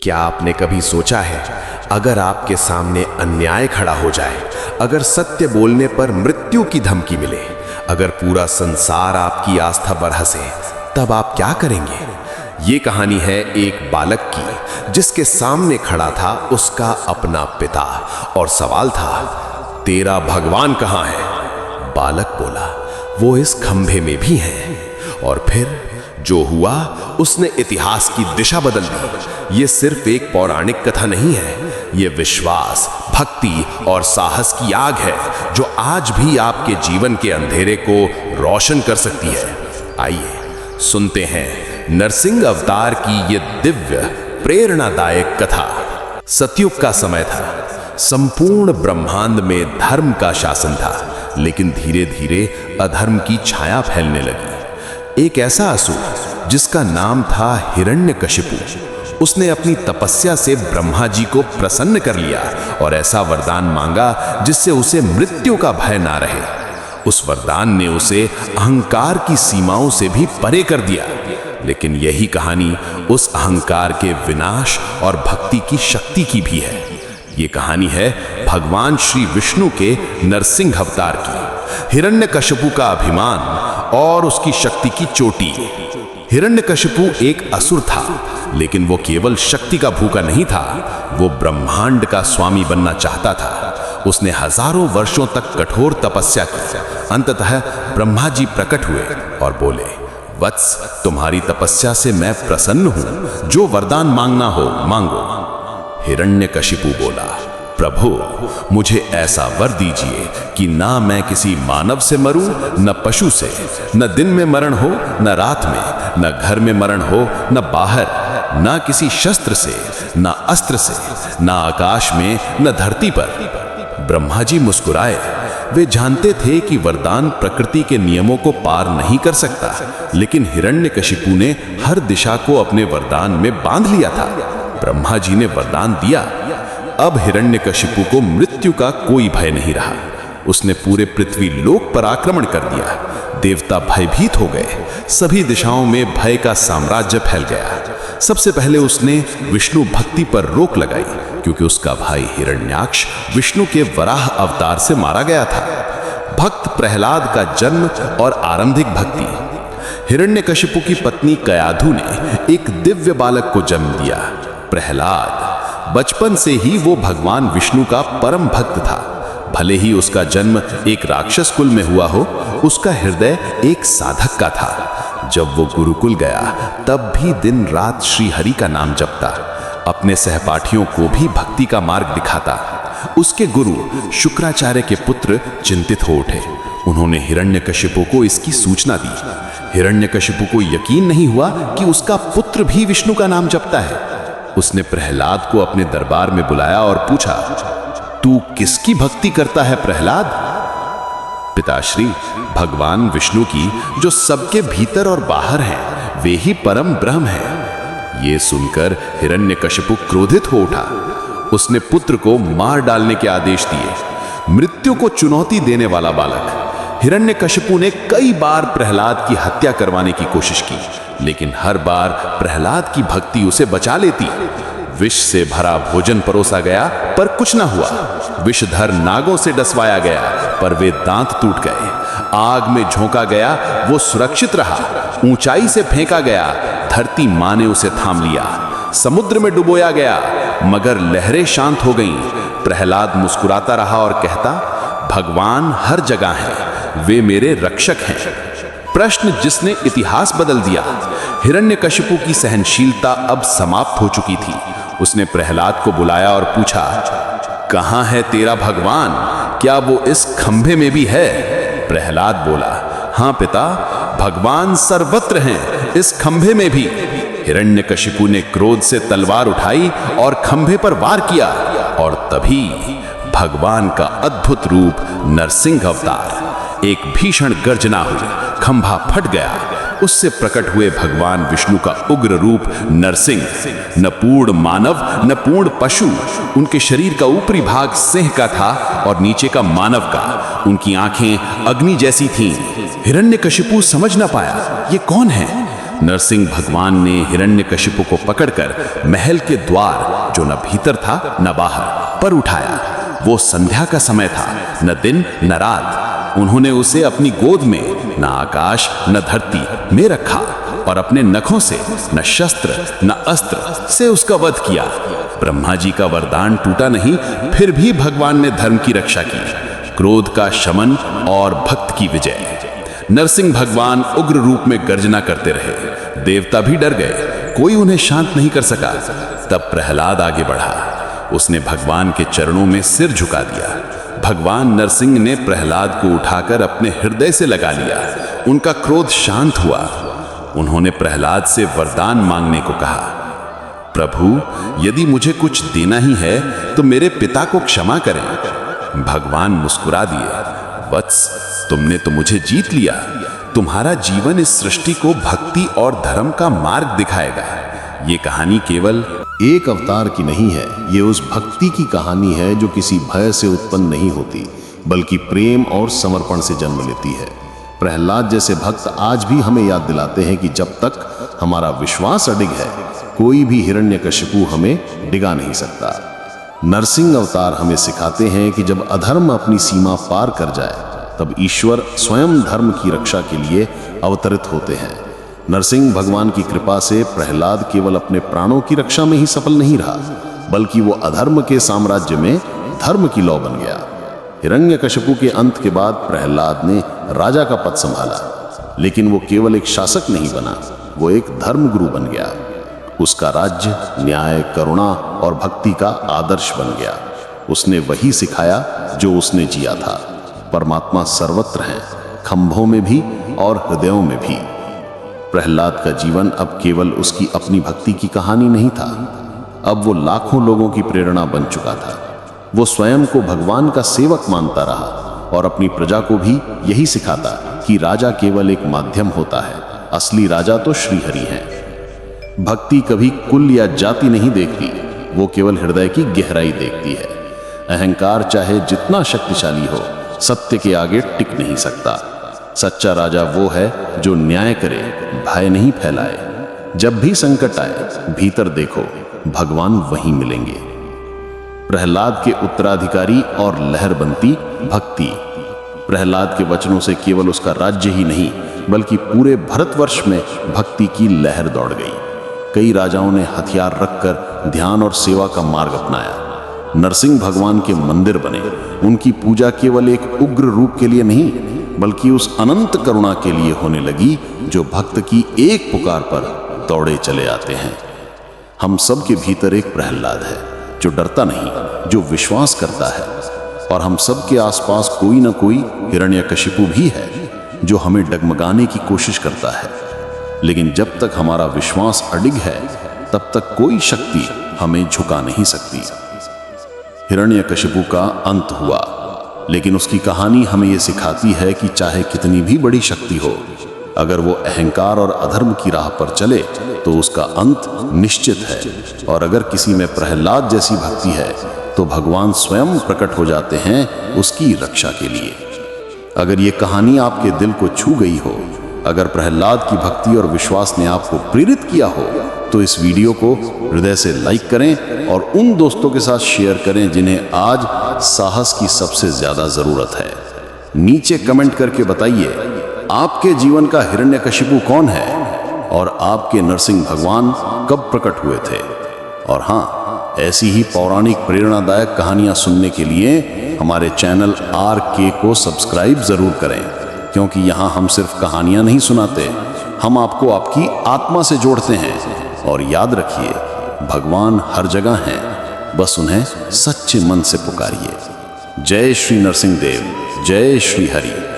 क्या आपने कभी सोचा है, अगर आपके सामने अन्याय खड़ा हो जाए, अगर सत्य बोलने पर मृत्यु की धमकी मिले, अगर पूरा संसार आपकी आस्था पर हंसे, तब आप क्या करेंगे? ये कहानी है एक बालक की, जिसके सामने खड़ा था उसका अपना पिता और सवाल था, तेरा भगवान कहाँ है? बालक बोला, वो इस खंभे में भी है। और फिर जो हुआ, उसने इतिहास की दिशा बदल दी। ये सिर्फ एक पौराणिक कथा नहीं है, ये विश्वास, भक्ति और साहस की आग है जो आज भी आपके जीवन के अंधेरे को रोशन कर सकती है। आइए सुनते हैं नरसिंह अवतार की ये दिव्य प्रेरणादायक कथा। सतयुग का समय था, संपूर्ण ब्रह्मांड में धर्म का शासन था, लेकिन धीरे धीरे अधर्म की छाया फैलने लगी। एक ऐसा असुर जिसका नाम था हिरण्यकशिपु, उसने अपनी तपस्या से ब्रह्मा जी को प्रसन्न कर लिया और ऐसा वरदान मांगा जिससे उसे मृत्यु का भय ना रहे। उस वरदान ने उसे अहंकार की सीमाओं से भी परे कर दिया। लेकिन यही कहानी उस अहंकार के विनाश और भक्ति की शक्ति की भी है। ये कहानी है भगवान श्री विष्णु के नरसिंह अवतार की, हिरण्यकशिपु का अभिमान और उसकी शक्ति की चोटी। हिरण्यकशिपु एक असुर था, लेकिन वो केवल शक्ति का भूखा नहीं था, वो ब्रह्मांड का स्वामी बनना चाहता था। उसने हजारों वर्षों तक कठोर तपस्या की। अंततः ब्रह्मा जी प्रकट हुए और बोले, वत्स, तुम्हारी तपस्या से मैं प्रसन्न हूं, जो वरदान मांगना हो मांगो। हिरण्यकशिपु बोला, प्रभु, मुझे ऐसा वर दीजिए कि ना मैं किसी मानव से मरूं, न पशु से, न दिन में मरण हो न रात में, न घर में मरण हो न बाहर, न किसी शस्त्र से, न अस्त्र से, न आकाश में न धरती पर। ब्रह्मा जी मुस्कुराए। वे जानते थे कि वरदान प्रकृति के नियमों को पार नहीं कर सकता, लेकिन हिरण्यकशिपु ने हर दिशा को अपने वरदान में बांध लिया था। ब्रह्मा जी ने वरदान दिया। अब हिरण्यकशिपु को मृत्यु का कोई भय नहीं रहा। उसने पूरे पृथ्वी लोक पर आक्रमण कर दिया। देवता भयभीत हो गए। सभी दिशाओं में भय का साम्राज्य फैल गया। सबसे पहले उसने विष्णु भक्ति पर रोक लगाई, क्योंकि उसका भाई हिरण्याक्ष विष्णु के वराह अवतार से मारा गया था। भक्त प्रहलाद का जन्म और आरंभिक भक्ति। हिरण्यकशिपु की पत्नी कयाधु ने एक दिव्य बालक को जन्म दिया, प्रहलाद। बचपन से ही वो भगवान विष्णु का परम भक्त था। भले ही उसका जन्म एक राक्षस कुल में हुआ हो, उसका हृदय एक साधक का था। जब वो गुरुकुल गया, तब भी दिन रात श्री हरि का नाम जपता, अपने सहपाठियों को भी भक्ति का मार्ग दिखाता। उसके गुरु शुक्राचार्य के पुत्र चिंतित हो उठे। उन्होंने हिरण्यकशिपु को इसकी सूचना दी। हिरण्यकशिपु को यकीन नहीं हुआ कि उसका पुत्र भी विष्णु का नाम जपता है। उसने प्रहलाद को अपने दरबार में बुलाया और पूछा, तू किसकी भक्ति करता है प्रहलाद? पिताश्री, भगवान विष्णु की, जो सबके भीतर और बाहर हैं, वे ही परम ब्रह्म हैं। ये सुनकर हिरण्यकशिपु क्रोधित हो उठा। उसने पुत्र को मार डालने के आदेश दिए। मृत्यु को चुनौती देने वाला बालक। हिरण्यकशिपु ने कई बार प्रहलाद की हत्या करवाने की कोशिश की, लेकिन हर बार प्रहलाद की भक्ति उसे बचा लेती। विष से भरा भोजन परोसा गया, पर कुछ न हुआ। विषधर नागों से डसवाया गया, पर वे दांत टूट गए। आग में झोंका गया, वो सुरक्षित रहा। ऊंचाई से फेंका गया, धरती मां ने उसे थाम लिया। समुद्र में डुबोया गया, मगर लहरें शांत हो गईं। प्रहलाद मुस्कुराता रहा और कहता, भगवान हर जगह हैं, वे मेरे रक्षक हैं। प्रश्न जिसने इतिहास बदल दिया। हिरण्यकशिपु की सहनशीलता अब समाप्त हो चुकी थी। उसने प्रहलाद को बुलाया और पूछा, कहां है तेरा भगवान? क्या वो इस खंभे में भी है? प्रहलाद बोला, हां पिता, भगवान सर्वत्र हैं, इस खंभे में भी। हिरण्यकशिपु ने क्रोध से तलवार उठाई और खंभे पर वार किया, और तभी भगवान का अद्भुत रूप नरसिंह अवतार। एक भीषण गर्जना हुई, खंभा फट गया। उससे प्रकट हुए भगवान विष्णु का उग्र रूप नरसिंह। न पूर्ण मानव न पूर्ण पशु। उनके शरीर का ऊपरी भाग सिंह का था और नीचे का मानव का। उनकी आंखें अग्नि जैसी थीं। हिरण्यकशिपु समझ न पाया, ये कौन है? नरसिंह भगवान ने हिरण्यकशिपु को पकड़कर महल के द्वार, जो न भीतर था न बाहर, पर उठाया। वो संध्या का समय था, न दिन न रात। उन्होंने उसे अपनी गोद में न आकाश न धरती में रखा और अपने नखों से न शस्त्र न अस्त्र से उसका वध किया। ब्रह्मा जी का वरदान टूटा नहीं, फिर भी भगवान ने धर्म की रक्षा की, क्रोध का शमन और भक्त की विजय। नरसिंह भगवान उग्र रूप में गर्जना करते रहे। देवता भी डर गए, कोई उन्हें शांत नहीं कर सका। तब प्रहलाद आगे बढ़ा। उसने भगवान के चरणों में सिर झुका दिया। भगवान नरसिंह ने प्रहलाद को उठाकर अपने हृदय से लगा लिया। उनका क्रोध शांत हुआ। उन्होंने प्रहलाद से वरदान मांगने को कहा। प्रभु, यदि मुझे कुछ देना ही है तो मेरे पिता को क्षमा करें। भगवान मुस्कुरा दिए। वत्स, तुमने तो मुझे जीत लिया। तुम्हारा जीवन इस सृष्टि को भक्ति और धर्म का मार्ग दिखाएगा। ये कहानी केवल एक अवतार की नहीं है, ये उस भक्ति की कहानी है जो किसी भय से उत्पन्न नहीं होती, बल्कि प्रेम और समर्पण से जन्म लेती है। प्रहलाद जैसे भक्त आज भी हमें याद दिलाते हैं कि जब तक हमारा विश्वास अडिग है, कोई भी हिरण्यकशिपु हमें डिगा नहीं सकता। नरसिंह अवतार हमें सिखाते हैं कि जब अधर्म अपनी सीमा पार कर जाए, तब ईश्वर स्वयं धर्म की रक्षा के लिए अवतरित होते हैं। नरसिंह भगवान की कृपा से प्रहलाद केवल अपने प्राणों की रक्षा में ही सफल नहीं रहा, बल्कि वो अधर्म के साम्राज्य में धर्म की लौ बन गया। हिरण्यकशिपु के अंत के बाद प्रहलाद ने राजा का पद संभाला, लेकिन वो केवल एक शासक नहीं बना, वो एक धर्मगुरु बन गया। उसका राज्य न्याय, करुणा और भक्ति का आदर्श बन गया। उसने वही सिखाया जो उसने जिया था। परमात्मा सर्वत्र है, खंभों में भी और हृदयों में भी। प्रहलाद का जीवन अब केवल उसकी अपनी भक्ति की कहानी नहीं था, अब वो लाखों लोगों की प्रेरणा बन चुका था। वो स्वयं को भगवान का सेवक मानता रहा और अपनी प्रजा को भी यही सिखाता कि राजा केवल एक माध्यम होता है, असली राजा तो श्रीहरि हैं। भक्ति कभी कुल या जाति नहीं देखती, वो केवल हृदय की गहराई देखती है। अहंकार चाहे जितना शक्तिशाली हो, सत्य के आगे टिक नहीं सकता। सच्चा राजा वो है जो न्याय करे, भय नहीं फैलाए। जब भी संकट आए, भीतर देखो, भगवान वहीं मिलेंगे। प्रहलाद के उत्तराधिकारी और लहर बनती भक्ति। प्रहलाद के वचनों से केवल उसका राज्य ही नहीं, बल्कि पूरे भारतवर्ष में भक्ति की लहर दौड़ गई। कई राजाओं ने हथियार रखकर ध्यान और सेवा का मार्ग अपनाया। नरसिंह भगवान के मंदिर बने। उनकी पूजा केवल एक उग्र रूप के लिए नहीं, बल्कि उस अनंत करुणा के लिए होने लगी जो भक्त की एक पुकार पर दौड़े चले आते हैं। हम सब के भीतर एक प्रहलाद है जो डरता नहीं, जो विश्वास करता है। और हम सब के आसपास कोई ना कोई हिरण्यकशिपु भी है जो हमें डगमगाने की कोशिश करता है। लेकिन जब तक हमारा विश्वास अडिग है, तब तक कोई शक्ति हमें झुका नहीं सकती। हिरण्यकशिपु का अंत हुआ, लेकिन उसकी कहानी हमें यह सिखाती है कि चाहे कितनी भी बड़ी शक्ति हो, अगर वो अहंकार और अधर्म की राह पर चले तो उसका अंत निश्चित है। और अगर किसी में प्रहलाद जैसी भक्ति है तो भगवान स्वयं प्रकट हो जाते हैं उसकी रक्षा के लिए। अगर ये कहानी आपके दिल को छू गई हो, अगर प्रहलाद की भक्ति और विश्वास ने आपको प्रेरित किया हो, तो इस वीडियो को हृदय से लाइक करें और उन दोस्तों के साथ शेयर करें जिन्हें आज साहस की सबसे ज्यादा जरूरत है। नीचे कमेंट करके बताइए आपके जीवन का हिरण्यकशिपु कौन है और आपके नरसिंह भगवान कब प्रकट हुए थे। और हाँ, ऐसी ही पौराणिक प्रेरणादायक कहानियां सुनने के लिए हमारे चैनल RK को सब्सक्राइब जरूर करें, क्योंकि यहाँ हम सिर्फ कहानियां नहीं सुनाते, हम आपको आपकी आत्मा से जोड़ते हैं। और याद रखिए, भगवान हर जगह हैं, बस उन्हें सच्चे मन से पुकारिए। जय श्री नरसिंह देव, जय श्री हरि।